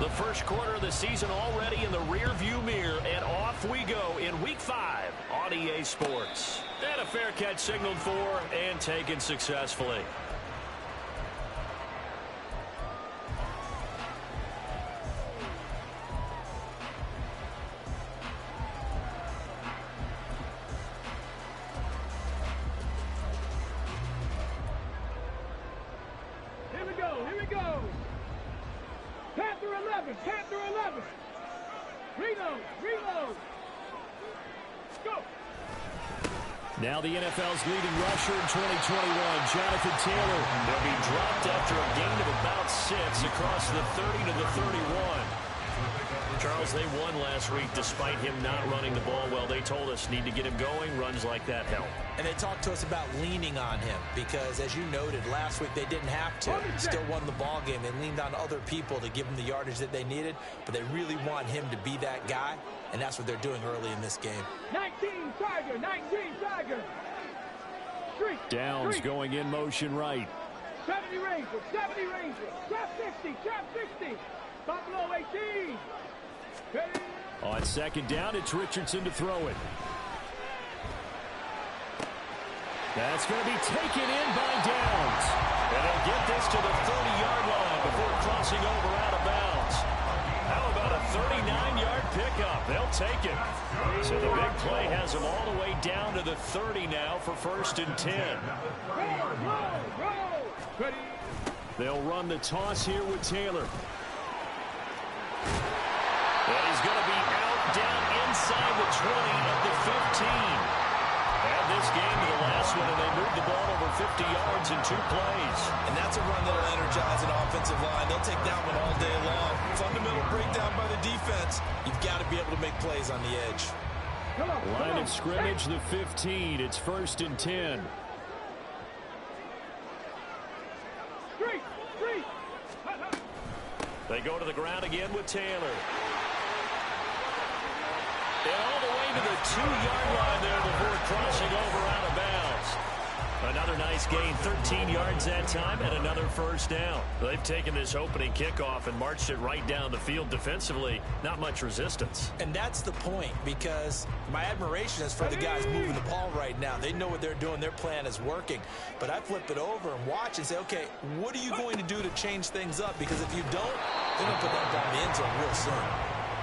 The first quarter of the season already in the rear-view mirror, and off we go in Week 5 on EA Sports. And a fair catch signaled for and taken successfully. Panther 11. Reload. Go. Now the NFL's leading rusher in 2021, Jonathan Taylor. He'll be dropped after a gain of about 6 across the 30 to the 31. Charles, they won last week despite him not running the ball well. They told us need to get him going. Runs like that help. And they talked to us about leaning on him because, as you noted, last week they didn't have to. Still won the ball game. They leaned on other people to give them the yardage that they needed, but they really want him to be that guy, and that's what they're doing early in this game. 19 Tiger. Street. Downs going in motion right. 70 Ranger. Trap 60. Buffalo 18. Ready. On second down, it's Richardson to throw it. That's going to be taken in by Downs. And they'll get this to the 30-yard line before crossing over out of bounds. How about a 39-yard pickup? They'll take it. So the big play has them all the way down to the 30 now for 1st and 10. Roll. Ready. They'll run the toss here with Taylor. And he's going to be out down inside the 20 at the 15. Add this game to the last one, and they moved the ball over 50 yards in 2 plays. And that's a run that'll energize an offensive line. They'll take that one all day long. Fundamental breakdown by the defense. You've got to be able to make plays on the edge. Line of scrimmage, the 15. It's 1st and 10. Street. They go to the ground again with Taylor. And all the way to the 2-yard line there before crossing over out of bounds. Another nice gain, 13 yards that time, and another 1st down. They've taken this opening kickoff and marched it right down the field defensively. Not much resistance. And that's the point, because my admiration is for the guys moving the ball right now. They know what they're doing. Their plan is working. But I flip it over and watch and say, okay, what are you going to do to change things up? Because if you don't, they're going to put that ball in the end zone real soon.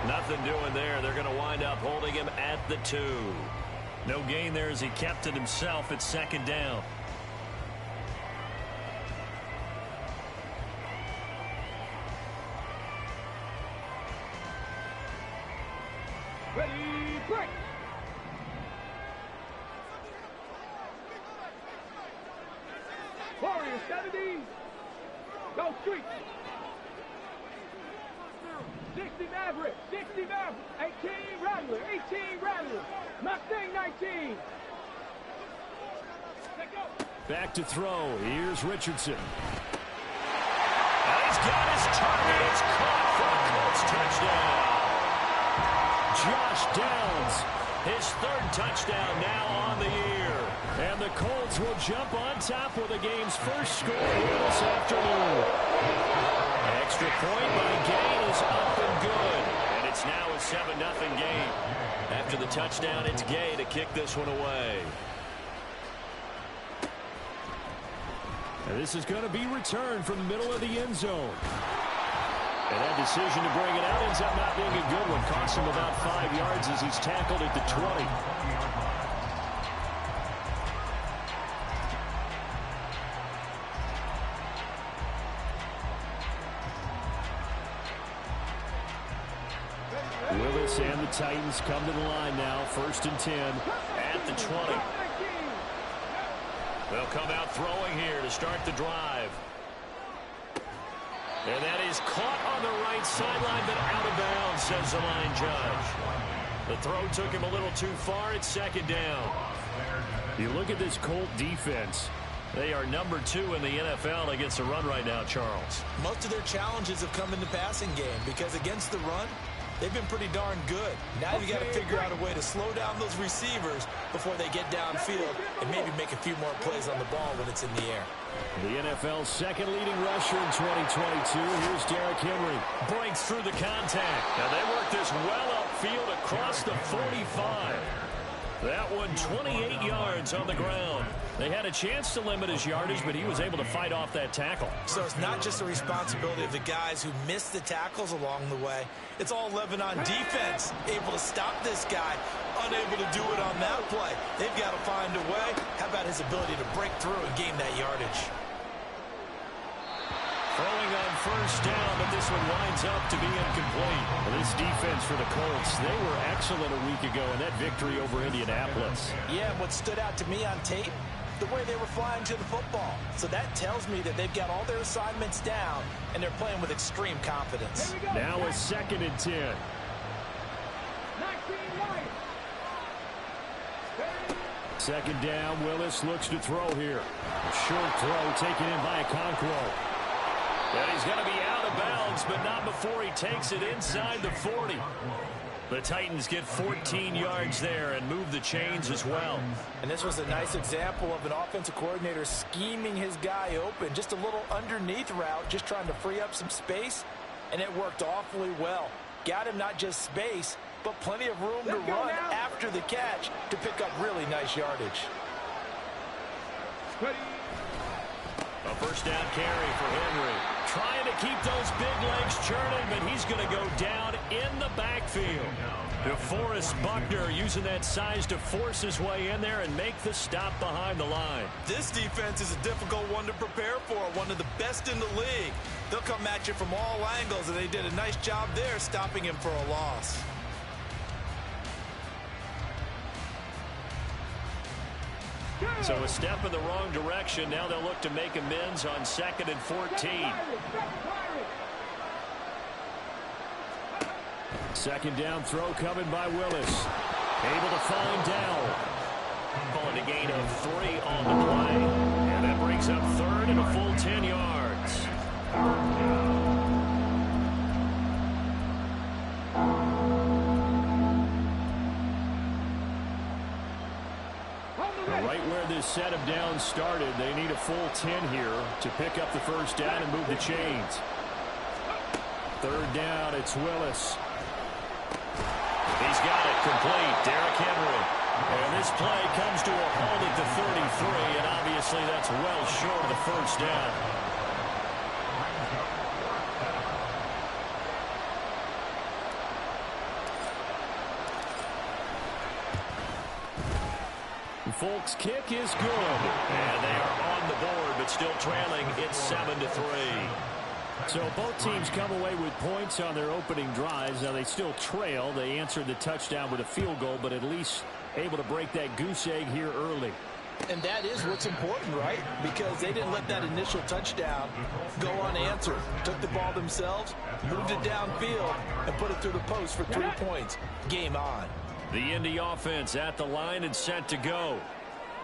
Nothing doing there. They're going to wind up holding him at the 2. No gain there as he kept it himself at 2nd down. Ready, break. Warrior 70. Go Street. 60 Maverick. 18 Rattler. Mustang 19. Back to throw. Here's Richardson. And he's got his target. It's caught for a Colts touchdown. Josh Downs, his 3rd touchdown now on the year. And the Colts will jump on top with the game's first score here this afternoon. Extra point by Gay is up and good. And it's now a 7-0 game. After the touchdown, it's Gay to kick this one away. And this is going to be returned from the middle of the end zone. And that decision to bring it out ends up not being a good one. Costs him about 5 yards as he's tackled at the 20. Willis and the Titans come to the line now. 1st and 10 at the 20. They'll come out throwing here to start the drive. And that is caught on the right sideline, but out of bounds, says the line judge. The throw took him a little too far. It's 2nd down. You look at this Colt defense. They are number 2 in the NFL against the run right now, Charles. Most of their challenges have come in the passing game because against the run, they've been pretty darn good. Now you got to figure out a way to slow down those receivers before they get downfield and maybe make a few more plays on the ball when it's in the air. The NFL's second leading rusher in 2022. Here's Derrick Henry. Breaks through the contact. Now they work this well upfield across the 45. That one 28 yards on the ground. They had a chance to limit his yardage, but he was able to fight off that tackle. So it's not just the responsibility of the guys who missed the tackles along the way. It's all Lebanon defense, able to stop this guy, unable to do it on that play. They've got to find a way. How about his ability to break through and gain that yardage? Throwing on first down, but this one winds up to be incomplete. This defense for the Colts, they were excellent a week ago in that victory over Indianapolis. Yeah, what stood out to me on tape, the way they were flying to the football. So that tells me that they've got all their assignments down, and they're playing with extreme confidence. Now a 2nd and 10. 19 Lions. 2nd down, Willis looks to throw here. A short throw taken in by Okonkwo. And he's going to be out of bounds, but not before he takes it inside the 40. The Titans get 14 yards there and move the chains as well. And this was a nice example of an offensive coordinator scheming his guy open. Just a little underneath route, just trying to free up some space, and it worked awfully well. Got him not just space, but plenty of room to run after the catch to pick up really nice yardage. A first down carry for Henry. Trying to keep those big legs churning, but he's going to go down in the backfield. DeForest Buckner using that size to force his way in there and make the stop behind the line. This defense is a difficult one to prepare for, one of the best in the league. They'll come at you from all angles, and they did a nice job there stopping him for a loss. So a step in the wrong direction. Now they'll look to make amends on 2nd and 14. 2nd down throw coming by Willis. Able to find Dowell. Calling a gain of 3 on the play. And that brings up 3rd and a full 10 yards. Right where this set of downs started, they need a full 10 here to pick up the first down and move the chains. 3rd down, it's Willis. He's got it complete, Derrick Henry. And this play comes to a halt at the 33, and obviously that's well short of the first down. Folks, kick is good. And they are on the board, but still trailing. It's 7-3. So both teams come away with points on their opening drives. Now they still trail. They answered the touchdown with a field goal, but at least able to break that goose egg here early. And that is what's important, right? Because they didn't let that initial touchdown go unanswered. Took the ball themselves, moved it downfield, and put it through the post for 3 points. Game on. The Indy offense at the line and set to go.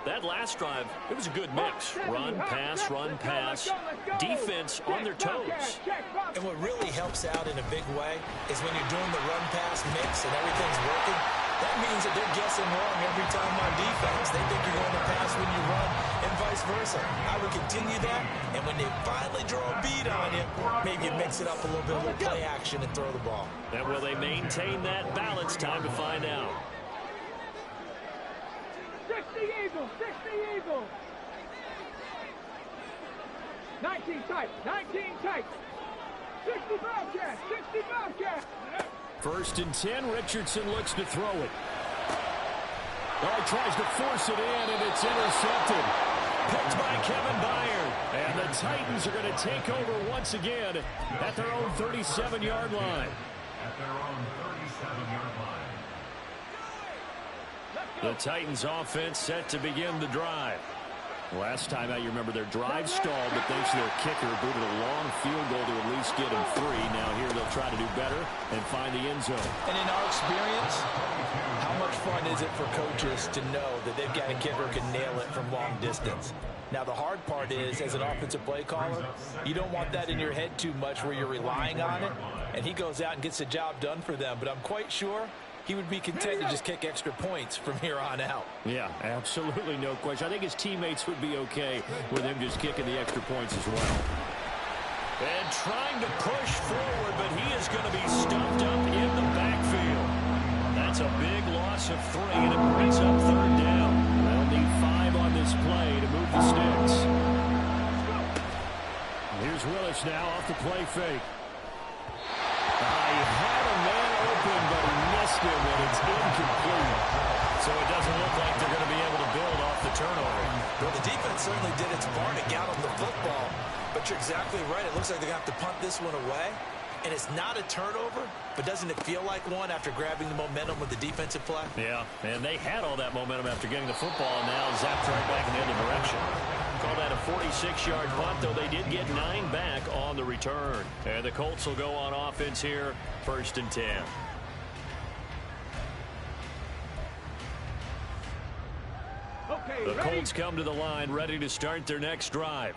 That last drive, it was a good mix. Run, pass, defense on their toes. And what really helps out in a big way is when you're doing the run-pass mix and everything's working, that means that they're guessing wrong every time on defense. They think you're going to pass when you run and vice versa. I would continue that, and when they finally draw a beat on you, maybe you mix it up a little bit, a little play action and throw the ball. And will they maintain that balance? Time to find out. 60 Eagles, 60 Eagles. 19 tight, 19 tight. 60 Bobcats, 60 Bobcats. 1st and 10, Richardson looks to throw it. Oh, he tries to force it in, and it's intercepted. Picked by Kevin Byard. And the Titans are going to take over once again at their own 37-yard line. The Titans offense set to begin the drive. Last time out, you remember their drive stalled, but thanks to their kicker, booted a long field goal to at least get them 3. Now here they'll try to do better and find the end zone. And in our experience, how much fun is it for coaches to know that they've got a kicker who can nail it from long distance? Now, the hard part is, as an offensive play caller, you don't want that in your head too much where you're relying on it, and he goes out and gets the job done for them. But I'm quite sure he would be content to just kick extra points from here on out. Yeah, absolutely no question. I think his teammates would be okay with him just kicking the extra points as well. And trying to push forward, but he is going to be stuffed up in the backfield. That's a big loss of 3, and it brings up 3rd down. They'll need 5 on this play to move the sticks. Here's Willis now off the play fake. He had a man open, but he missed him, and it's incomplete. So it doesn't look like they're going to be able to build off the turnover. Well, the defense certainly did its part to get on the football, but you're exactly right. It looks like they're going to have to punt this one away. And it's not a turnover, but doesn't it feel like one after grabbing the momentum with the defensive play? Yeah, and they had all that momentum after getting the football, and now zapped right back in the other direction. Call that a 46-yard punt, though they did get 9 back on the return. And the Colts will go on offense here, 1st and 10. The Colts come to the line, ready to start their next drive.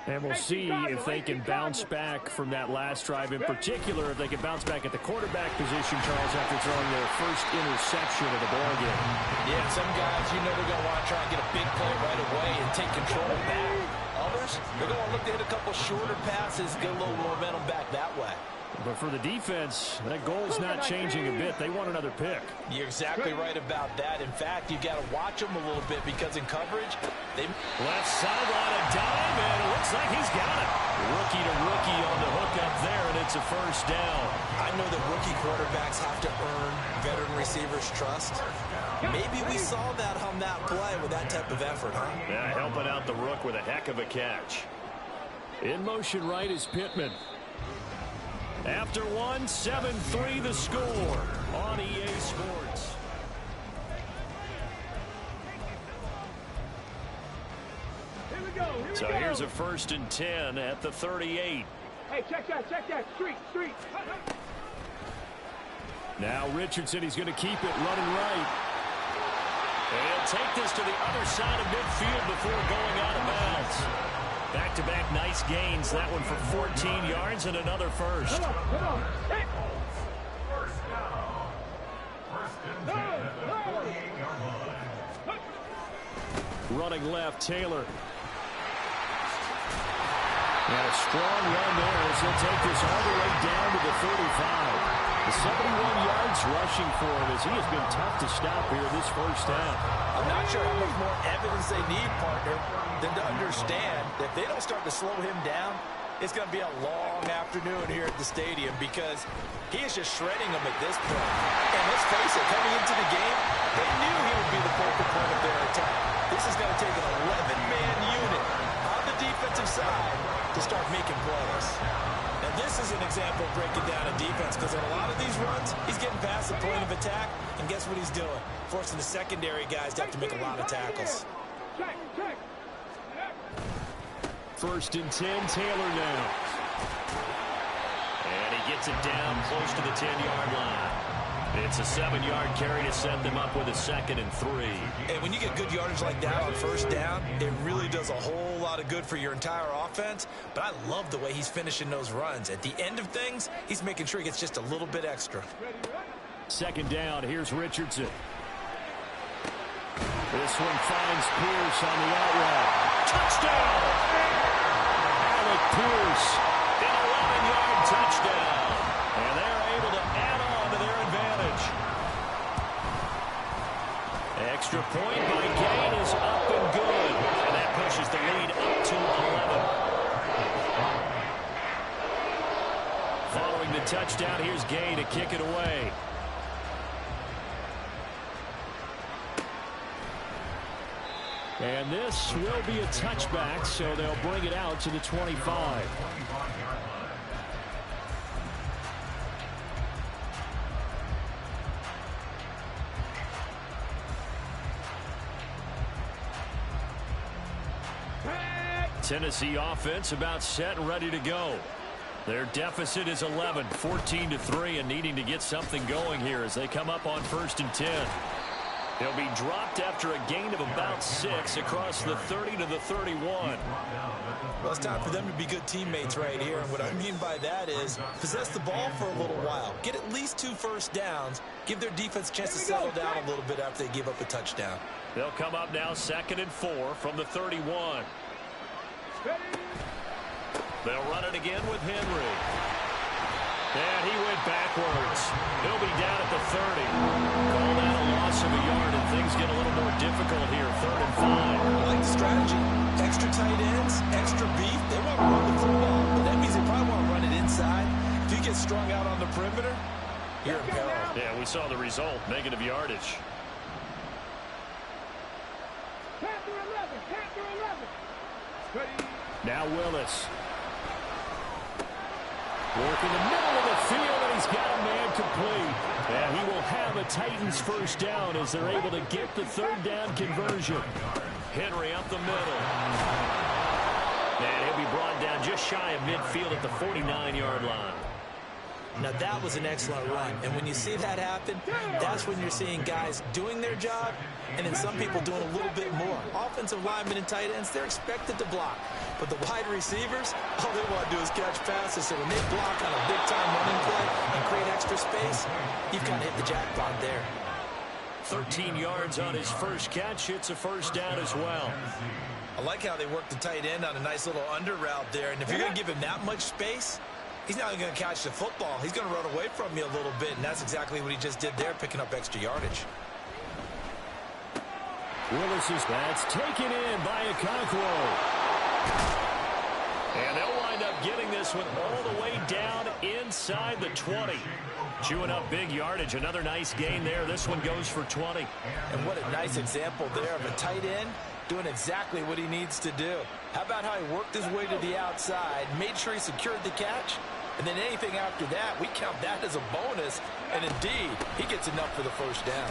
And we'll see if they can bounce back from that last drive. In particular, if they can bounce back at the quarterback position, Charles, after throwing their first interception of the ball game. Yeah, some guys, you know they're going to want to try and get a big play right away and take control back. Others, they're going to look to hit a couple shorter passes, get a little momentum back that way. But for the defense, that goal's not changing a bit. They want another pick. You're exactly right about that. In fact, you got to watch them a little bit because in coverage, they left sideline a dime, and it looks like he's got it. Rookie to rookie on the hook up there, and it's a 1st down. I know that rookie quarterbacks have to earn veteran receivers' trust. Maybe we saw that on that play with that type of effort, huh? Yeah, helping out the rook with a heck of a catch. In motion right is Pittman. After 1, 7-3 the score on EA Sports. So here's a 1st and 10 at the 38. Hey, check that. Street. Now Richardson, he's going to keep it running right. And he'll take this to the other side of midfield before going out of bounds. Back-to-back nice gains. That one for 14 yards and another 1st. Come on. Hey. Running left, Taylor. And a strong run there as he'll take this all the way down to the 35. The 71 yards rushing for him as he has been tough to stop here this 1st half. I'm not sure how much more evidence they need, partner, than to understand that if they don't start to slow him down, it's going to be a long afternoon here at the stadium because he is just shredding them at this point. And let's face it, coming into the game, they knew he would be the focal point of their attack. This is going to take an 11-man unit on the defensive side to start making plays. Now, this is an example of breaking down a defense because in a lot of these runs, he's getting past the point of attack, and guess what he's doing? Forcing the secondary guys to have to make a lot of tackles. Check. 1st and 10, Taylor now. And he gets it down close to the 10-yard line. It's a 7-yard carry to set them up with a 2nd and 3. And when you get good yardage like that on 1st down, it really does a whole lot of good for your entire offense. But I love the way he's finishing those runs. At the end of things, he's making sure he gets just a little bit extra. 2nd down, here's Richardson. This one finds Pierce on the out route. Touchdown! Alec Pierce, an 11-yard touchdown. And they're able to add on to their advantage. Extra point by Gain is up and good. And that pushes the lead up to 11. Following the touchdown, here's Gain to kick it away. And this will be a touchback, so they'll bring it out to the 25. Tennessee offense about set and ready to go. Their deficit is 11, 14-3, and needing to get something going here as they come up on 1st and 10. He'll be dropped after a gain of about 6 across the 30 to the 31. Well, it's time for them to be good teammates right here. And what I mean by that is possess the ball for a little while. Get at least 2 first downs. Give their defense a chance to settle down a little bit after they give up a touchdown. They'll come up now 2nd and 4 from the 31. They'll run it again with Henry. And he went backwards. He'll be down at the 30. Call that a loss of a yard, and things get a little more difficult here. 3rd and 5. I like the strategy. Extra tight ends, extra beef. They want to run the football, but that means they probably want to run it inside. If you get strung out on the perimeter, you're in peril. Yeah, we saw the result. Negative yardage. Panther 11, Panther 11. Now Willis. Work in the middle of the field, and he's got a man complete. And he will have a Titans first down as they're able to get the 3rd down conversion. Henry up the middle. And he'll be brought down just shy of midfield at the 49-yard line. Now, that was an excellent run. And when you see that happen, that's when you're seeing guys doing their job and then some people doing a little bit more. Offensive linemen and tight ends, they're expected to block. But the wide receivers, all they want to do is catch passes. So when they block on a big-time running play and create extra space, you've kind of hit the jackpot there. 13 yards on his first catch. It's a first down as well. I like how they work the tight end on a nice little under route there. And if you're going to give him that much space, he's not going to catch the football. He's going to run away from you a little bit, and that's exactly what he just did there, picking up extra yardage. Willis is that's taken in by Okonkwo. And they'll wind up getting this one all the way down inside the 20. Chewing up big yardage. Another nice gain there. This one goes for 20. And what a nice example there of a tight end doing exactly what he needs to do. How about how he worked his way to the outside, made sure he secured the catch, and then anything after that, we count that as a bonus. And indeed, he gets enough for the first down.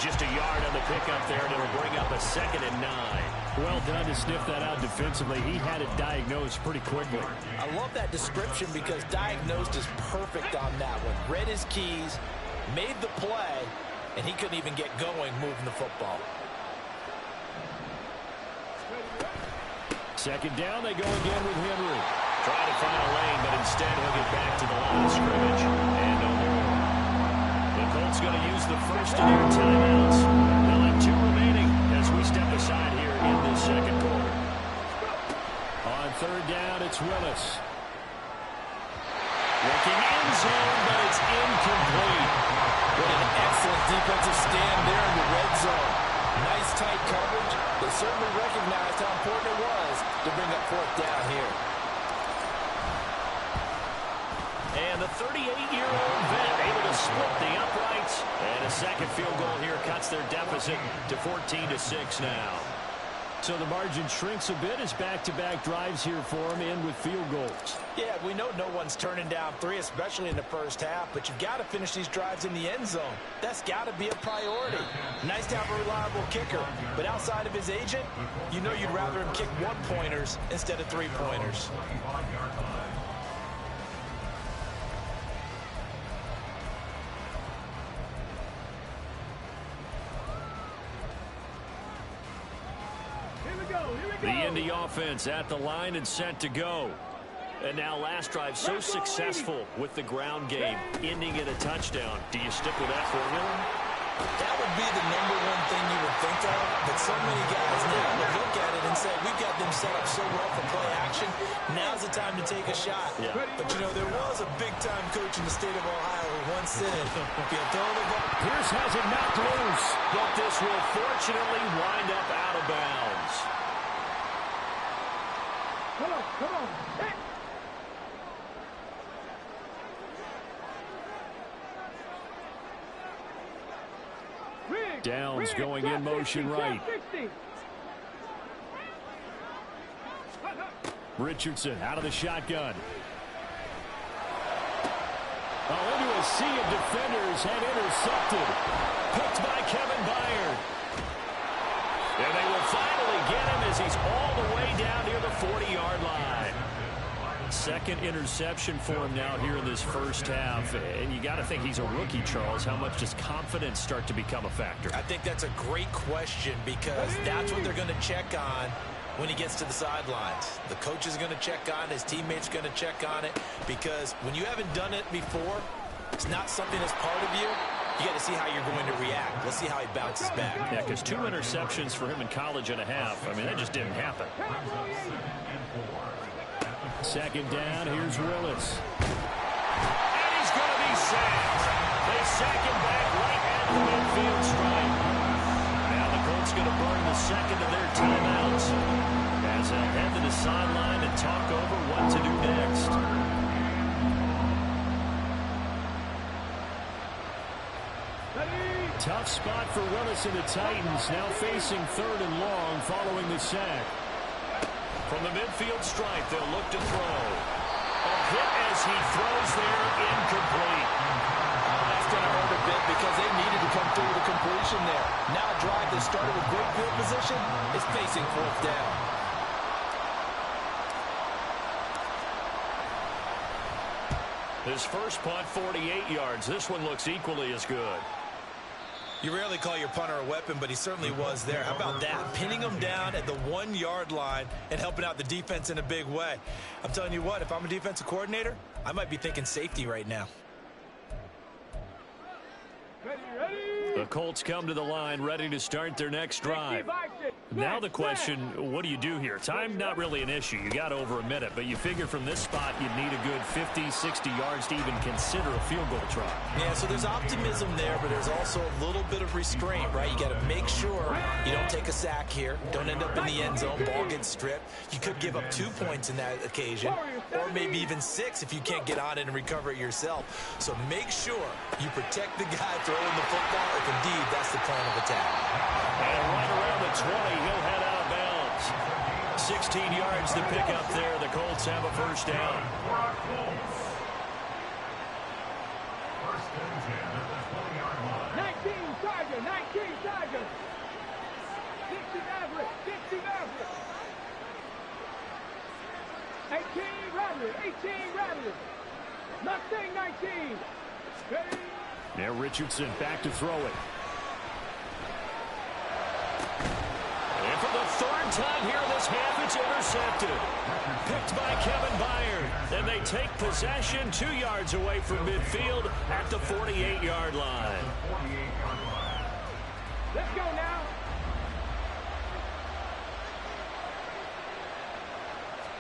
Just a yard on the pickup there, and it'll bring up a 2nd and 9. Well done to sniff that out defensively. He had it diagnosed pretty quickly. I love that description because diagnosed is perfect on that one. Read his keys, made the play, and he couldn't even get going moving the football. 2nd down, they go again with Henry. Trying to find a lane, but instead he'll get back to the line of scrimmage. And no more. The Colts going to use the first of their timeouts. They'll have 2 remaining as we step aside here in this 2nd quarter. On 3rd down, it's Willis. Looking end zone, but it's incomplete. What an excellent defensive stand there in the red zone. Nice tight coverage. They certainly recognized how important it was to bring up 4th down here. And the 38-year-old vet able to split the uprights. And a 2nd field goal here cuts their deficit to 14-6 now. So the margin shrinks a bit as back-to-back drives here for them in with field goals. Yeah, we know no one's turning down 3, especially in the first half, but you've got to finish these drives in the end zone. That's got to be a priority. Nice to have a reliable kicker, but outside of his agent, you know you'd rather him kick 1-pointers instead of 3-pointers. The Indy offense at the line and set to go. And now last drive so successful with the ground game, ending in a touchdown. Do you stick with that formula? That would be the #1 thing you would think of, but so many guys now would look at it and say, we've got them set up so well for play action, now's the time to take a shot. Yeah. But, you know, there was a big-time coach in the state of Ohio who once said, if you throw the ball, Pierce has it knocked loose, but this will fortunately wind up out of bounds. Come on, come on. Hey. Downs going in motion right. Richardson out of the shotgun. Into a sea of defenders and intercepted. Picked by Kevin Byard. And they will finally get him as he's all the way down near the 40-yard line. second interception for him now here in this first half. And you got to think he's a rookie, Charles. How much does confidence start to become a factor? I think that's a great question because that's what they're going to check on when he gets to the sidelines. The coach is going to check on it. His teammates are going to check on it because when you haven't done it before, it's not something that's part of you. You got to see how you're going to react. Let's see how he bounces back. Yeah, because 2 interceptions for him in college and a half. I mean, that just didn't happen. Second down, here's Willis. And he's going to be sacked. They sack him back right at the midfield stripe. Now the Colts going to burn the second of their timeouts as they'll head to the sideline and talk over what to do next. Tough spot for Willis and the Titans, now facing 3rd and long following the sack. From the midfield stripe, they'll look to throw. A hit as he throws there, incomplete. That's going to hurt a bit because they needed to come through with a completion there. Now a drive that started with great field position is facing 4th down. His first punt, 48 yards. This one looks equally as good. You rarely call your punter a weapon, but he certainly was there. How about that? Pinning him down at the 1-yard line and helping out the defense in a big way. I'm telling you what, if I'm a defensive coordinator, I might be thinking safety right now. The Colts come to the line ready to start their next drive. Now the question, what do you do here? Time not really an issue. You got over a minute, but you figure from this spot you'd need a good 50, 60 yards to even consider a field goal try. Yeah, so there's optimism there, but there's also a little bit of restraint, right? You got to make sure you don't take a sack here. Don't end up in the end zone. Ball gets stripped. You could give up 2 points in that occasion, or maybe even 6 if you can't get on it and recover it yourself. So make sure you protect the guy throwing the football if indeed that's the plan of attack. And right around the 20, he'll head out of bounds. 16 yards to pick up there. The Colts have a first down. 19 Chargers, 19 Chargers. 60 Mavericks, 60 Mavericks. 18 Rattlers, 18 Rattlers. Mustang 19. Ready? Now Richardson back to throw it. And for the 3rd time here in this half, it's intercepted. Picked by Kevin Byard. And they take possession 2 yards away from midfield at the 48-yard line. Let's go now.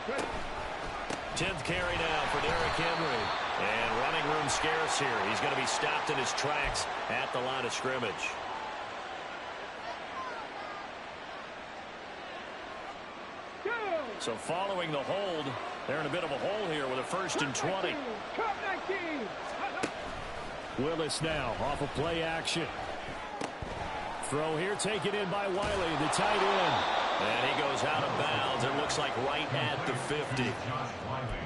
Ready? 10th carry now for Derrick Henry. And running room scarce here. He's going to be stopped in his tracks at the line of scrimmage. So following the hold, they're in a bit of a hole here with a 1st and 20. Willis now off of play action. Throw here taken in by Wiley, the tight end. And he goes out of bounds. It looks like right at the 50.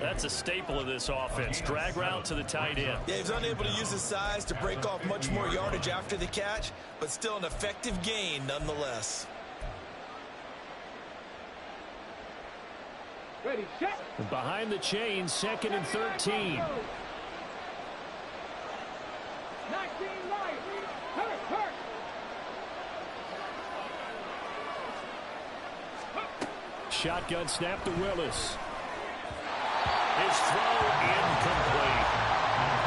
That's a staple of this offense. Drag route to the tight end. Yeah, he's unable to use his size to break off much more yardage after the catch, but still an effective gain nonetheless. Ready, set. Behind the chains, 2nd and 13. 19 right. Hurt. Shotgun snap to Willis. His throw incomplete.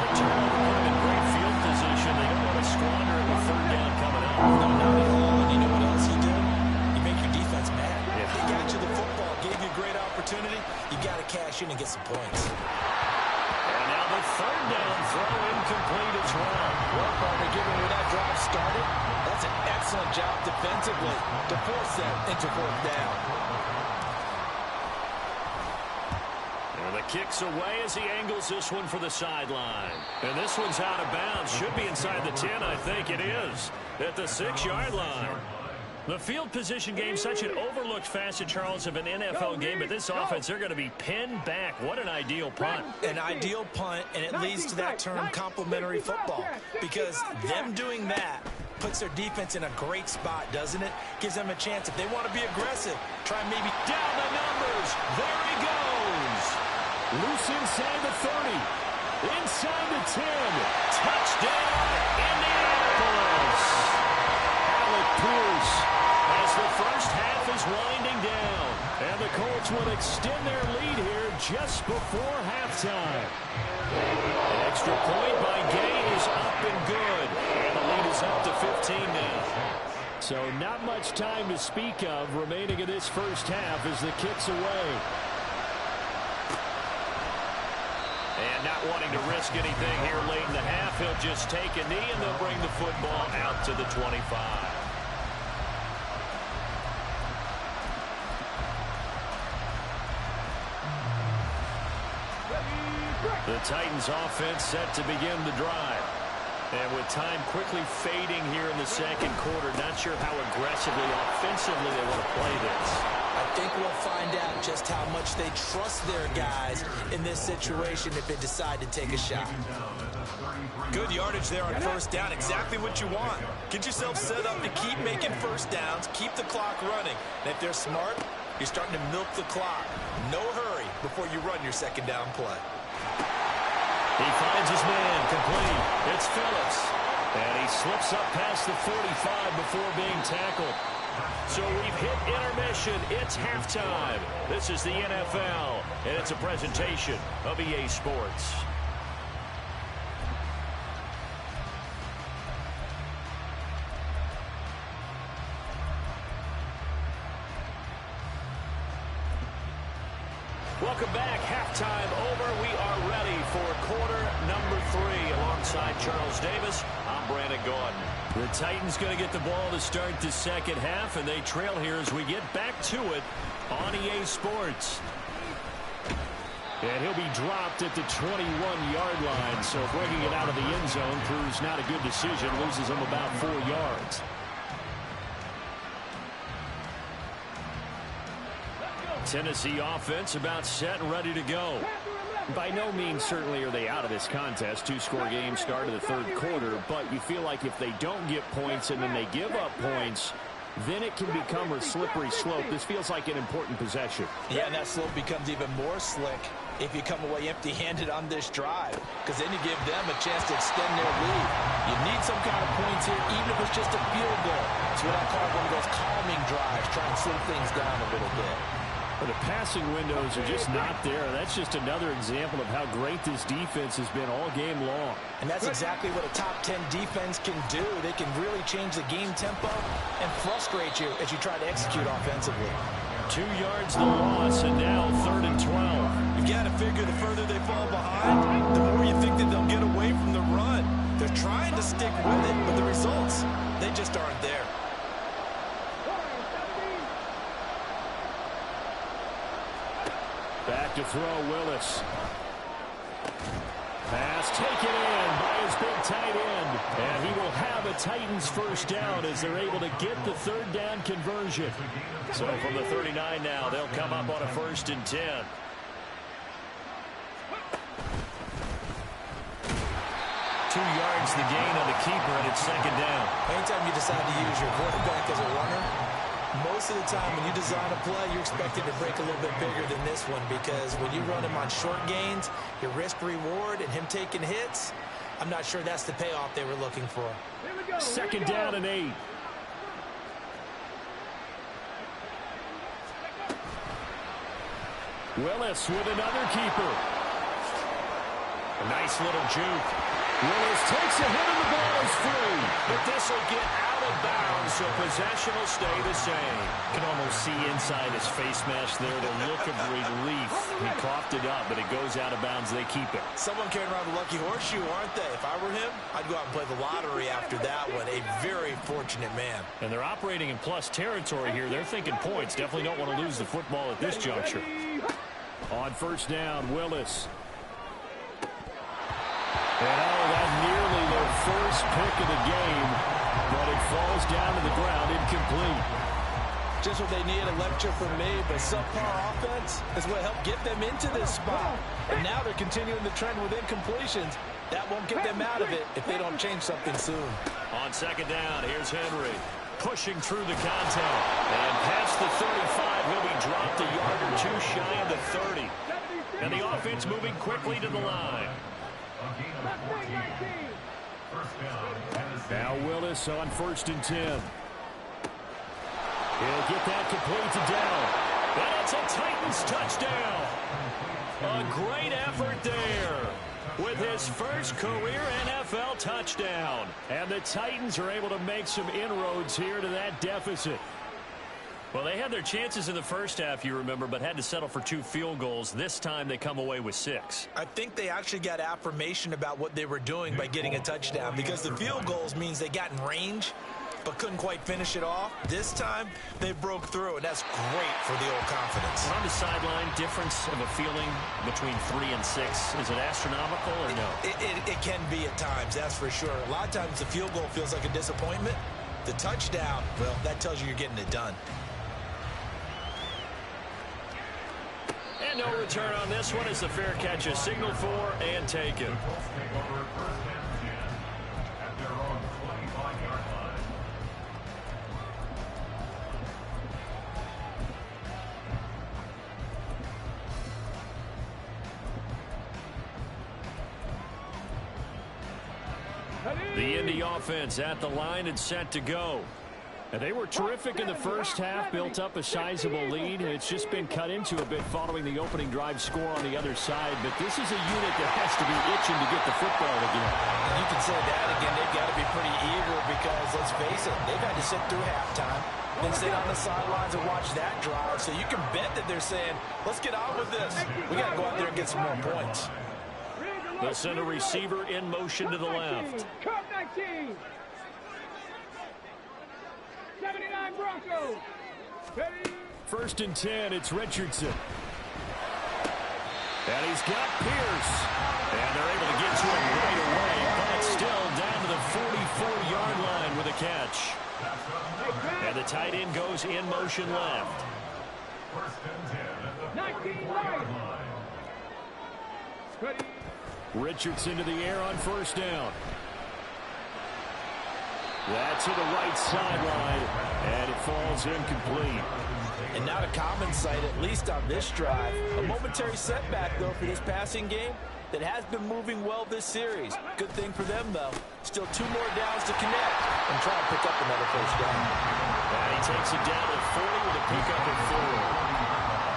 The turnover put him in great field position. They don't want to squander it with 3rd down coming up. No, not at all. And you know what else you do? You make your defense mad. Yeah. They got you the football, gave you a great opportunity. You got to cash in and get some points. And now the 3rd down throw incomplete as well. Well, partner, given where that drive started, that's an excellent job defensively to force that into 4th down. The kick's away as he angles this one for the sideline. And this one's out of bounds. Should be inside the 10, I think it is. At the 6-yard line. The field position game, such an overlooked facet, Charles, of an NFL game. But this offense, they're going to be pinned back. What an ideal punt. An ideal punt, and it leads to that term complementary football. Because them doing that puts their defense in a great spot, doesn't it? Gives them a chance, if they want to be aggressive, try maybe down the numbers. There he goes. Loose inside the 30. Inside the 10. Touchdown, Indianapolis. Alec Pierce as the first half is winding down. And the Colts will extend their lead here just before halftime. An extra point by Gay is up and good. And the lead is up to 15 now. So not much time to speak of remaining in this first half as the kick's away. And not wanting to risk anything here late in the half, he'll just take a knee and they'll bring the football out to the 25. The Titans offense set to begin the drive. And with time quickly fading here in the second quarter, not sure how aggressively, offensively they want to play this. I think we'll find out just how much they trust their guys in this situation if they decide to take a shot. Good yardage there on first down. Exactly what you want. Get yourself set up to keep making first downs, keep the clock running. And if they're smart, you're starting to milk the clock. No hurry before you run your second down play. He finds his man, complete. It's Phillips. And he slips up past the 45 before being tackled. So we've hit intermission. It's halftime. This is the NFL, and it's a presentation of EA Sports. Welcome back. Halftime over. We are ready for quarter number 3. Alongside Charles Davis, I'm Brandon Gordon. The Titans going to get the ball to start the second half, and they trail here as we get back to it on EA Sports. And he'll be dropped at the 21-yard line, so bringing it out of the end zone proves not a good decision. Loses him about 4 yards. Tennessee offense about set and ready to go. By no means certainly are they out of this contest. Two-score game start of the third quarter, but you feel like if they don't get points and then they give up points, then it can become a slippery slope. This feels like an important possession. Yeah, and that slope becomes even more slick if you come away empty-handed on this drive, because then you give them a chance to extend their lead. You need some kind of points here, even if it's just a field goal. It's what I call one of those calming drives, trying to slow things down a little bit. But the passing windows are just not there. That's just another example of how great this defense has been all game long. And that's exactly what a top 10 defense can do. They can really change the game tempo and frustrate you as you try to execute offensively. 2 yards the loss, and now 3rd and 12. You've got to figure the further they fall behind, the more you think that they'll get away from the run. They're trying to stick with it, but the results, they just aren't there. Back to throw, Willis. Pass taken in by his big tight end. And he will have a Titans first down as they're able to get the third down conversion. So from the 39 now, they'll come up on a 1st and 10. Two yards the gain on the keeper, and it's 2nd down. Anytime you decide to use your quarterback as a runner, most of the time when you design a play, you're expected to break a little bit bigger than this one, because when you run him on short gains, your risk-reward and him taking hits, I'm not sure that's the payoff they were looking for. 2nd down and 8. Willis with another keeper. A nice little juke. Willis takes a hit and the ball is free. But this will get out of bounds, so possession will stay the same. You can almost see inside his face mask there the look of relief. He coughed it up, but it goes out of bounds. They keep it. Someone carrying around the lucky horseshoe, aren't they? If I were him, I'd go out and play the lottery after that one. A very fortunate man. And they're operating in plus territory here. They're thinking points. Definitely don't want to lose the football at this juncture. On 1st down, Willis. And that nearly their first pick of the game, but it falls down to the ground incomplete. Just what they need, a lecture from me, but subpar offense is what helped get them into this spot. And now they're continuing the trend with incompletions. That won't get them out of it if they don't change something soon. On 2nd down, here's Henry pushing through the contact. And past the 35, he'll be dropped a yard or two shy of the 30. And the offense moving quickly to the line. Now Willis on 1st and 10. He'll get that complete to Dell. And it's a Titans touchdown. A great effort there with his first career NFL touchdown. And the Titans are able to make some inroads here to that deficit. Well, they had their chances in the first half, you remember, but had to settle for 2 field goals. This time they come away with 6. I think they actually got affirmation about what they were doing by getting a touchdown, because the field goals means they got in range but couldn't quite finish it off. This time they broke through, and that's great for the old confidence. On the sideline, difference of a feeling between 3 and 6, is it astronomical or no? It can be at times, that's for sure. A lot of times the field goal feels like a disappointment. The touchdown, well, that tells you you're getting it done. And no return on this one as the fair catch is signaled for and taken. The Indy offense at the line and set to go. And they were terrific in the first half, built up a sizable lead. It's just been cut into a bit following the opening drive score on the other side. But this is a unit that has to be itching to get the football again. And you can say that again. They've got to be pretty eager because, let's face it, they've had to sit through halftime, then sit on the sidelines and watch that drive. So you can bet that they're saying, let's get on with this. We got to go out there and get some more points. They'll send a receiver in motion to the left. Cup 19. 79 Broncos. 1st and 10, it's Richardson. And he's got Pierce. And they're able to get to him right away, but still down to the 44-yard line with a catch. And the tight end goes in motion left. 19 right. Richardson to the air on 1st down. That's to the right sideline, and it falls incomplete. And not a common sight, at least on this drive. A momentary setback, though, for this passing game that has been moving well this series. Good thing for them, though. Still 2 more downs to connect and try to pick up another 1st down. And he takes it down to 40 with a pickup at 4.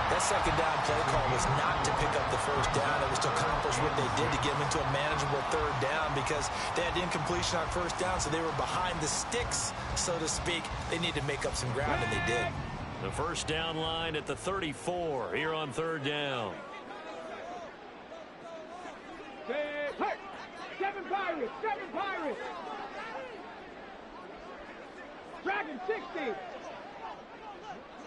That 2nd down play call was not to pick up the 1st down. It was to accomplish what they did to get them into a manageable 3rd down because they had incompletion on 1st down, so they were behind the sticks, so to speak. They need to make up some ground, and they did. The 1st down line at the 34 here on 3rd down. 7 Pirates. 7 Pirates. Dragon 60.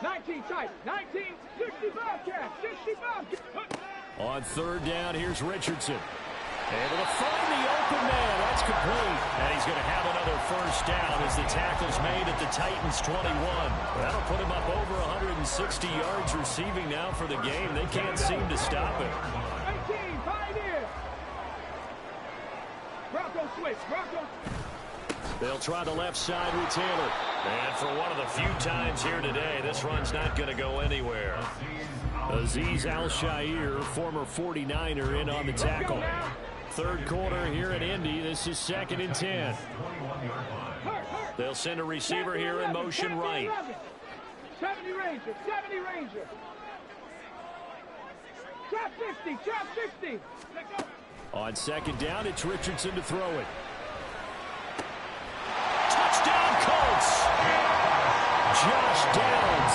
19 Titans. 19. 65 Cats. 65 Cats. On 3rd down, here's Richardson. Able to find the open man. That's complete. And he's going to have another 1st down as the tackle's made at the Titans 21. That'll put him up over 160 yards receiving now for the game. They can't seem to stop it. 18, Pioneer. Bronco switch. Bronco. They'll try the left side with Taylor. And for one of the few times here today, this run's not going to go anywhere. Azeez Al-Shaair, former 49er, in on the tackle. 3rd quarter here at Indy. This is 2nd and 10. They'll send a receiver here in motion right. 70 Ranger. 70 Ranger. Trap 50. Trap 50. On 2nd down, it's Richardson to throw it. Touchdown, Colts! Josh Downs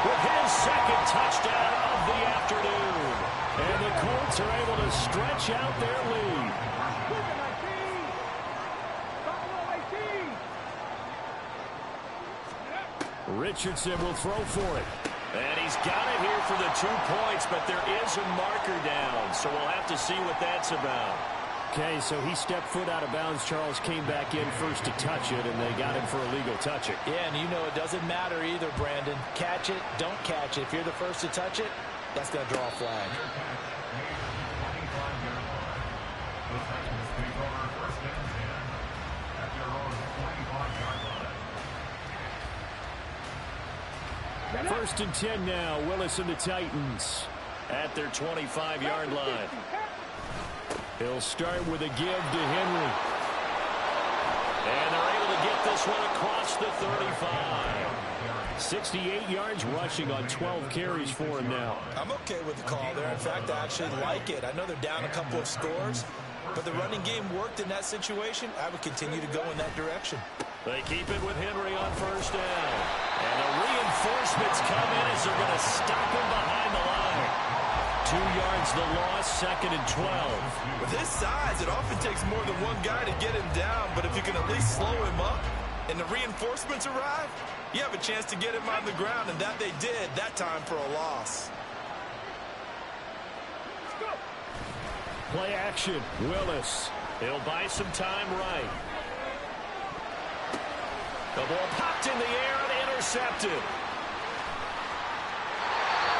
with his 2nd touchdown of the afternoon. And the Colts are able to stretch out their lead. Richardson will throw for it. And he's got it here for the 2 points, but there is a marker down, so we'll have to see what that's about. Okay, so he stepped foot out of bounds. Charles came back in first to touch it, and they got him for a legal touching. Yeah, and you know it doesn't matter either, Brandon. Catch it, don't catch it. If you're the first to touch it, that's going to draw a flag. First and 10 now. Willis and the Titans at their 25-yard line. He'll start with a give to Henry. And they're able to get this one across the 35. 68 yards rushing on 12 carries for him now. I'm okay with the call there. In fact, I actually like it. I know they're down a couple of scores, but the running game worked in that situation. I would continue to go in that direction. They keep it with Henry on first down. And the reinforcements come in as they're going to stop him behind the line. 2 yards the loss, 2nd and 12. With his size, it often takes more than one guy to get him down, but if you can at least slow him up and the reinforcements arrive, you have a chance to get him on the ground, and that they did that time for a loss. Play action, Willis. He'll buy some time right. The ball popped in the air and intercepted.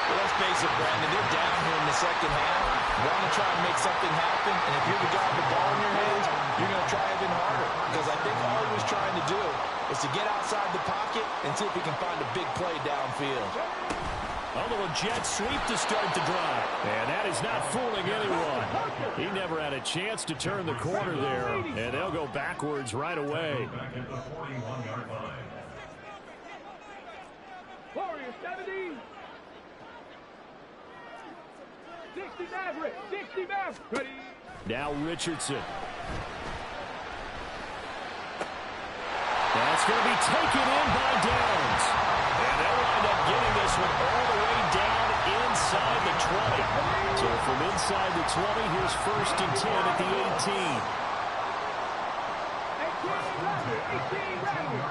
Well, let's face it, Brandon, they're down here in the second half. Want to try and make something happen, and if you're the guy with the ball in your hands, you're going to try even harder. Because I think all he was trying to do was to get outside the pocket and see if he can find a big play downfield. A little jet sweep to start the drive. And that is not fooling anyone. He never had a chance to turn the corner there, and they'll go backwards right away. Warriors 70. 60 Maverick. 60 Maverick. Ready. Now Richardson. That's going to be taken in by Downs. And they'll wind up getting this one all the way down inside the 20. So from inside the 20, here's 1st and 10 at the 18. 18 Maverick.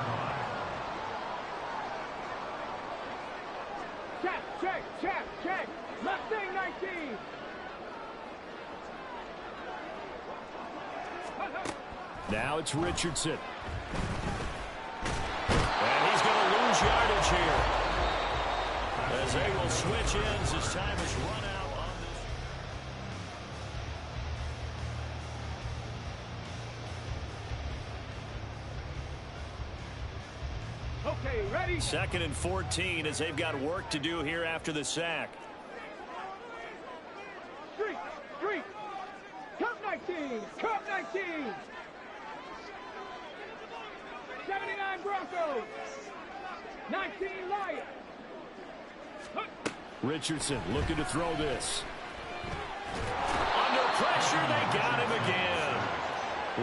Check. Left thing 19. Now it's Richardson. And he's going to lose yardage here. As they will switch ends as time is run out on this. Okay, ready. 2nd and 14 as they've got work to do here after the sack. Street. Cup 19. 79 Broncos. 19 Lions. Richardson looking to throw this. Under pressure, they got him again.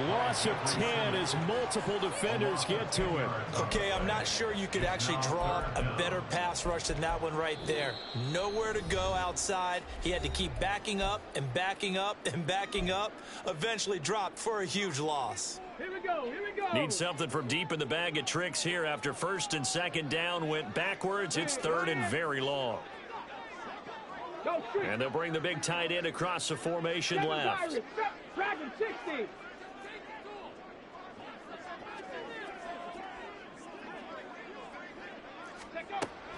Loss of 10 as multiple defenders get to him. Okay, I'm not sure you could actually draw a better pass rush than that one right there. Nowhere to go outside. He had to keep backing up and backing up and backing up. Eventually dropped for a huge loss. Here we go. Need something from deep in the bag of tricks here after 1st and 2nd down went backwards. It's 3rd and very long. And they'll bring the big tight end across the formation left. Dragon 60.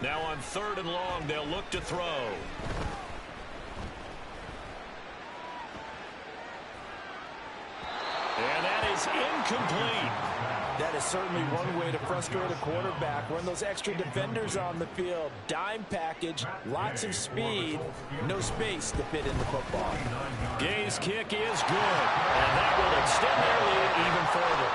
Now on 3rd and long, they'll look to throw. And that is incomplete. That is certainly one way to frustrate a quarterback. Run those extra defenders on the field. Dime package, lots of speed, no space to fit in the football. Gay's kick is good, and that will extend their lead even further.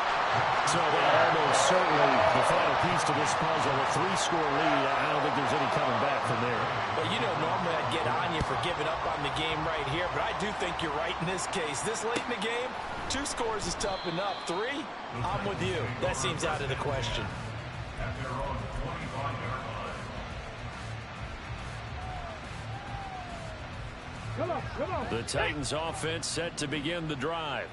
So that almost certainly the final piece to this puzzle. A 3-score lead. I don't think there's any coming back from there. Well, you know, normally I'd get on you for giving up on the game right here, but I do think you're right in this case. This late in the game, 2 scores is tough enough. 3, I'm with you. That seems out of the question. Come on. The Titans offense set to begin the drive.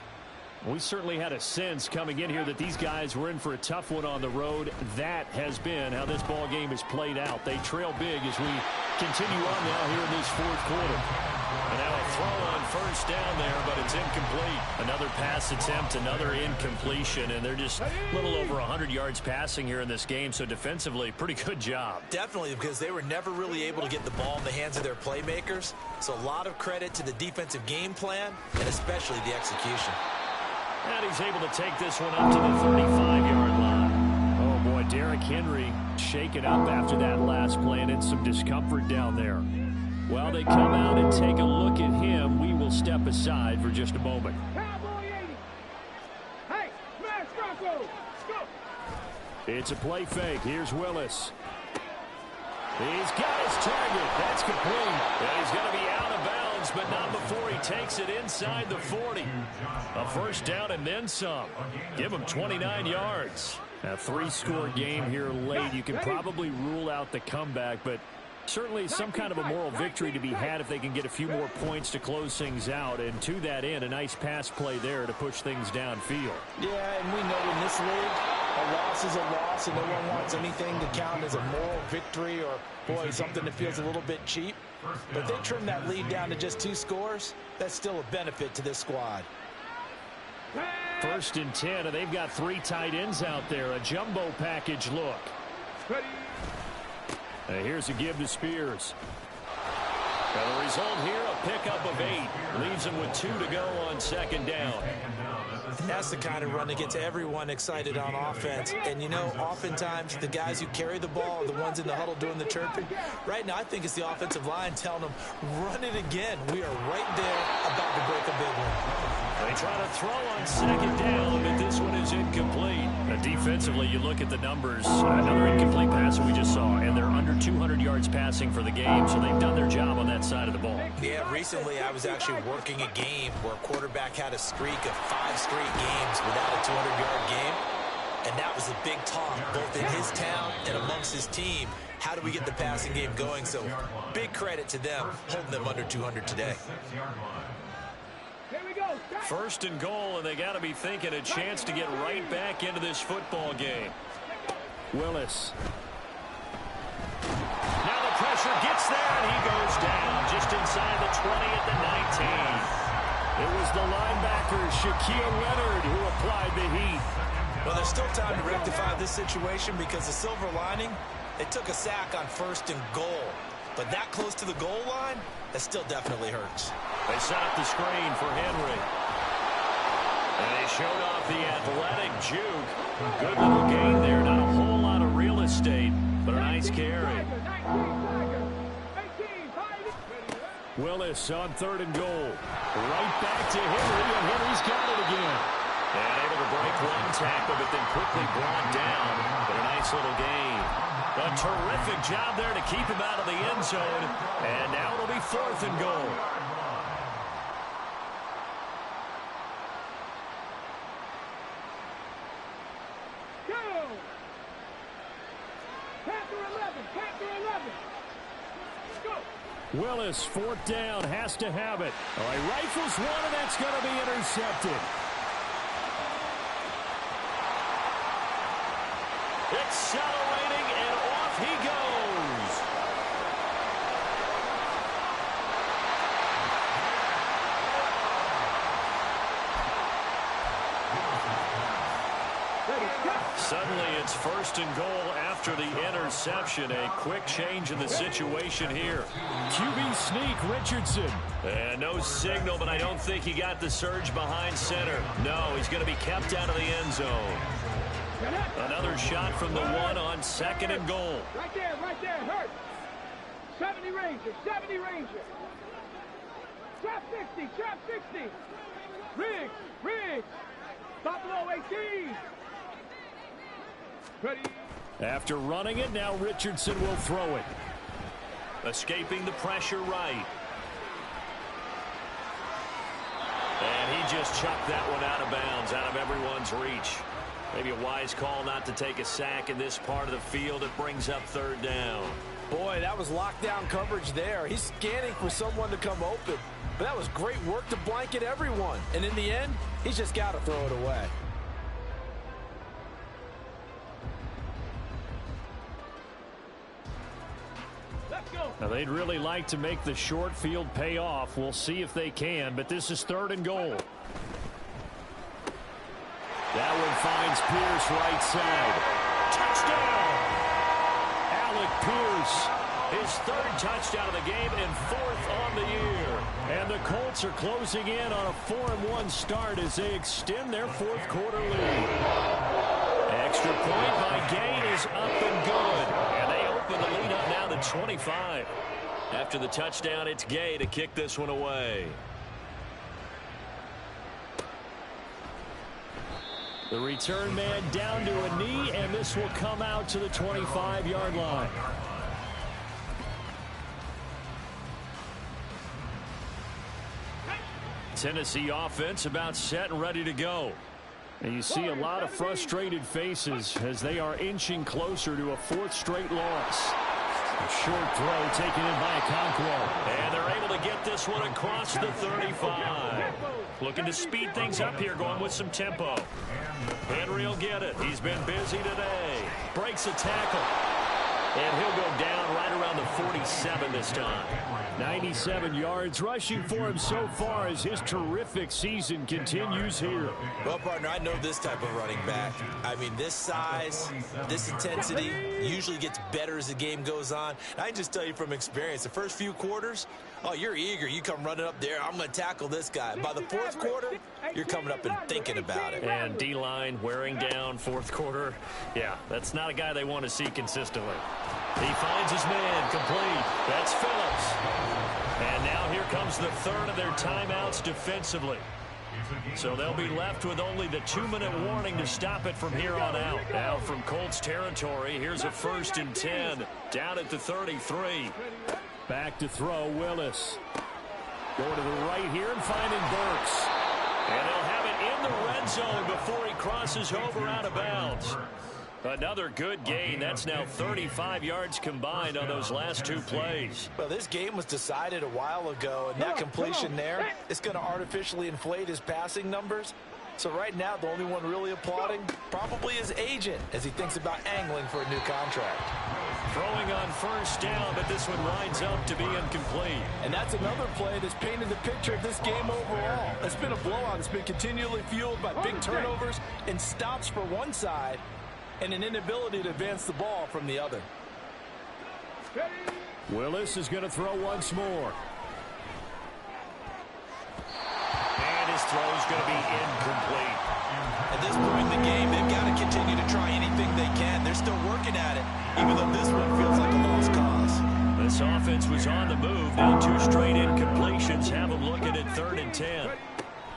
We certainly had a sense coming in here that these guys were in for a tough one on the road. That has been how this ball game is played out. They trail big as we continue on now here in this 4th quarter. And now a throw on 1st down there, but it's incomplete. Another pass attempt, another incompletion, and they're just a little over 100 yards passing here in this game. So defensively, pretty good job. Definitely, because they were never really able to get the ball in the hands of their playmakers. So a lot of credit to the defensive game plan and especially the execution. And he's able to take this one up to the 35-yard line. Oh, boy, Derrick Henry shaken up after that last play and in some discomfort down there. Well, they come out and take a look at him. We will step aside for just a moment. Cowboy 80. Hey, smash Bronco. Go. It's a play fake. Here's Willis. He's got his target. That's complete. And he's going to be out of bounds, but not before he takes it inside the 40. A first down and then some. Give him 29 yards. A 3-score game here late. You can probably rule out the comeback, but certainly some kind of a moral victory to be had if they can get a few more points to close things out. And to that end, a nice pass play there to push things downfield. Yeah, and we know in this league, a loss is a loss, and no one wants anything to count as a moral victory or, boy, something that feels a little bit cheap. But if they trim that lead down to just 2 scores, that's still a benefit to this squad. First and 10, and they've got 3 tight ends out there. A jumbo package look. And here's a give to Spears. And the result here, a pickup of 8. Leaves him with 2 to go on second down. That's the kind of run that gets everyone excited on offense. And, you know, oftentimes the guys who carry the ball are the ones in the huddle doing the chirping. Right now, I think it's the offensive line telling them, run it again. We are right there about to break a big one. They try to throw on second down, but this one is incomplete. Defensively, you look at the numbers. Another incomplete pass that we just saw, and they're under 200 yards passing for the game, so they've done their job on that side of the ball. Yeah, recently I was actually working a game where a quarterback had a streak of 5 straight games without a 200-yard game, and that was a big talk, both in his town and amongst his team. How do we get the passing game going? So big credit to them, holding them under 200 today. First and goal, and they got to be thinking a chance to get right back into this football game. Willis. Now the pressure gets there, and he goes down just inside the 20 at the 19. It was the linebacker, Shaquille Leonard, who applied the heat. Well, there's still time to rectify this situation because the silver lining, they took a sack on first and goal. But that close to the goal line, that still definitely hurts. They set up the screen for Henry. And they showed off the athletic juke. Good little gain there. Not a whole lot of real estate, but a nice carry. Willis on third and goal. Right back to Henry, and Henry's got it again. And able to break one tackle, but then quickly brought down. But a nice little gain. A terrific job there to keep him out of the end zone. And now it'll be fourth and goal. Willis, fourth down, has to have it. All right, rifles one, and that's going to be intercepted. Accelerating, and off he goes. Suddenly it's first and goal after the interception. A quick change in the situation here. QB sneak, Richardson. And no signal, but I don't think he got the surge behind center. No, he's going to be kept out of the end zone. Another shot from the one on second and goal. Right there, hurt. 70 Ranger. Trap 60. Riggs. Buffalo 18. Ready. After running it, now Richardson will throw it. Escaping the pressure right. And he just chucked that one out of bounds, out of everyone's reach. Maybe a wise call not to take a sack in this part of the field. It brings up third down. Boy, that was lockdown coverage there. He's scanning for someone to come open. But that was great work to blanket everyone. And in the end, he's just got to throw it away. Now, they'd really like to make the short field pay off. We'll see if they can, but this is third and goal. That one finds Pierce right side. Touchdown! Alec Pierce, his third touchdown of the game and fourth on the year. And the Colts are closing in on a 4-1 start as they extend their fourth quarter lead. Extra point by Gain is up and good. And they open the lead up now to 25. After the touchdown, it's Gay to kick this one away. The return man down to a knee, and this will come out to the 25-yard line. Tennessee offense about set and ready to go. And you see a lot of frustrated faces as they are inching closer to a fourth straight loss. A short throw taken in by Okonkwo. And they're able to get this one across the 35. Looking to speed things up here, going with some tempo. Henry will get it. He's been busy today. Breaks a tackle. And he'll go down right around the 47 this time. 97 yards rushing for him so far as his terrific season continues here. Well, partner, I know this type of running back. I mean, this size, this intensity usually gets better as the game goes on. And I can just tell you from experience, the first few quarters, oh, you're eager. You come running up there, I'm going to tackle this guy. By the fourth quarter, you're coming up and thinking about it. And D-line wearing down fourth quarter. Yeah, that's not a guy they want to see consistently. He finds his man complete. That's Phillips. And now here comes the third of their timeouts defensively. So they'll be left with only the 2-minute warning to stop it from here on out. Now from Colts territory, here's a 1st and 10 down at the 33. Back to throw, Willis. Going to the right here and finding Burks. And they'll have it in the red zone before he crosses over out of bounds. Another good gain. That's now 35 yards combined on those last 2 plays. Well, this game was decided a while ago, and that completion there is going to artificially inflate his passing numbers. So right now, the only one really applauding probably his agent as he thinks about angling for a new contract. Throwing on 1st down, but this one winds up to be incomplete. And that's another play that's painted the picture of this game overall. It's been a blowout. It's been continually fueled by big turnovers and stops for one side, and an inability to advance the ball from the other. Willis is going to throw once more. And his throw is going to be incomplete. At this point in the game, they've got to continue to try anything they can. They're still working at it, even though this one feels like a lost cause. This offense was on the move. Now 2 straight incompletions have them looking at 3rd and 10.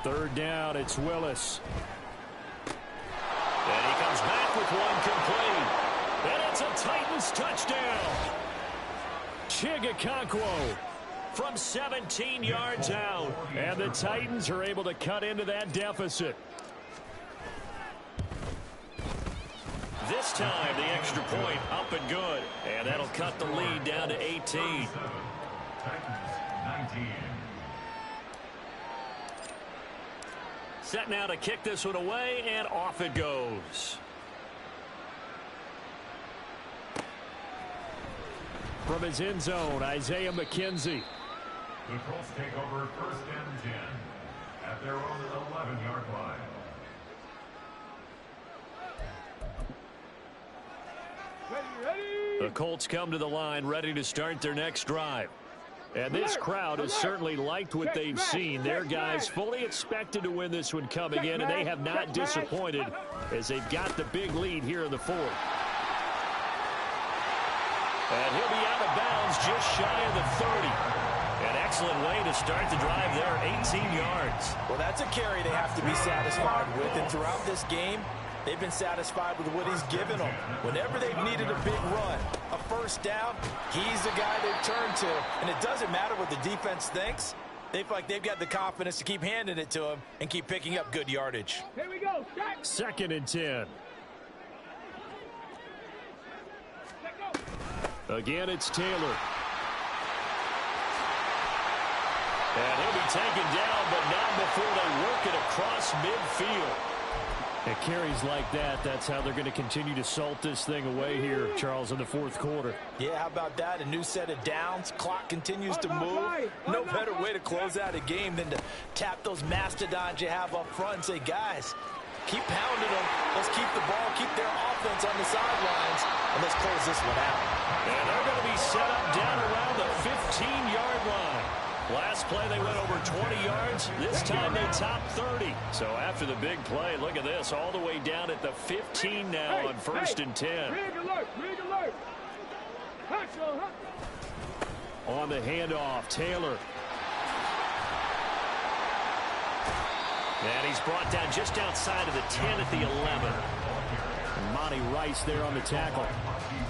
3rd down, it's Willis. And he comes back with one complete. And it's a Titans touchdown. Okonkwo From 17 yards out. And the Titans are able to cut into that deficit. This time, the extra point up and good. And that'll cut the lead down to 18. Set now to kick this one away, and off it goes. From his end zone, Isaiah McKenzie. The Colts take over 1st and 10 at their own 11-yard line. The Colts come to the line ready to start their next drive. And this crowd has certainly liked what they've seen. Their guys fully expected to win this one coming in, and they have not disappointed as they've got the big lead here in the 4th. And he'll be out of bounds just shy of the 30. An excellent way to start the drive there, 18 yards. Well, that's a carry they have to be satisfied with, and throughout this game, they've been satisfied with what he's given them. Whenever they've needed a big run, a 1st down, he's the guy they've turned to. And it doesn't matter what the defense thinks. They feel like they've got the confidence to keep handing it to him and keep picking up good yardage. Here we go. 2nd and 10. Again, it's Taylor. And he'll be taken down, but not before they work it across midfield. At carries like that, that's how they're going to continue to salt this thing away here, Charles, in the 4th quarter. Yeah, how about that? A new set of downs. Clock continues to move. No better way to close out a game than to tap those mastodons you have up front and say, guys, keep pounding them. Let's keep the ball, keep their offense on the sidelines, and let's close this one out. And they're going to be set up down around the 15-yard line. Last play, they went over 20 yards. This time, they topped 30. So after the big play, look at this, all the way down at the 15 now on 1st and 10. On the handoff, Taylor. And he's brought down just outside of the 10 at the 11. And Monty Rice there on the tackle.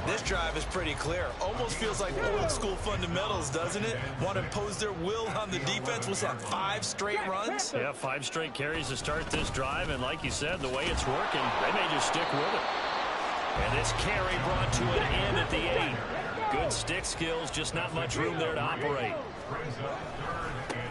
This drive is pretty clear. Almost feels like old school fundamentals, doesn't it? Want to impose their will on the defense. What's that, 5 straight runs? Yeah, 5 straight carries to start this drive. And like you said, the way it's working, they may just stick with it. And this carry brought to an end at the 8. Good stick skills, just not much room there to operate.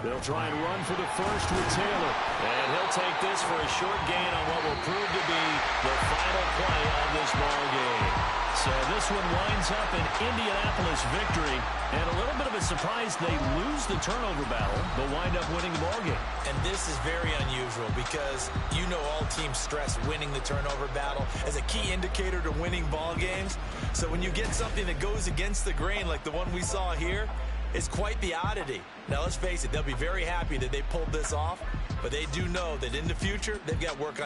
They'll try and run for the first with Taylor. And he'll take this for a short gain on what will prove to be the final play of this ball game. So this one winds up an Indianapolis victory. And a little bit of a surprise, they lose the turnover battle, but wind up winning the ball game. And this is very unusual because you know all teams stress winning the turnover battle as a key indicator to winning ball games. So when you get something that goes against the grain like the one we saw here, it's quite the oddity. Now, let's face it, they'll be very happy that they pulled this off, but they do know that in the future, they've got work on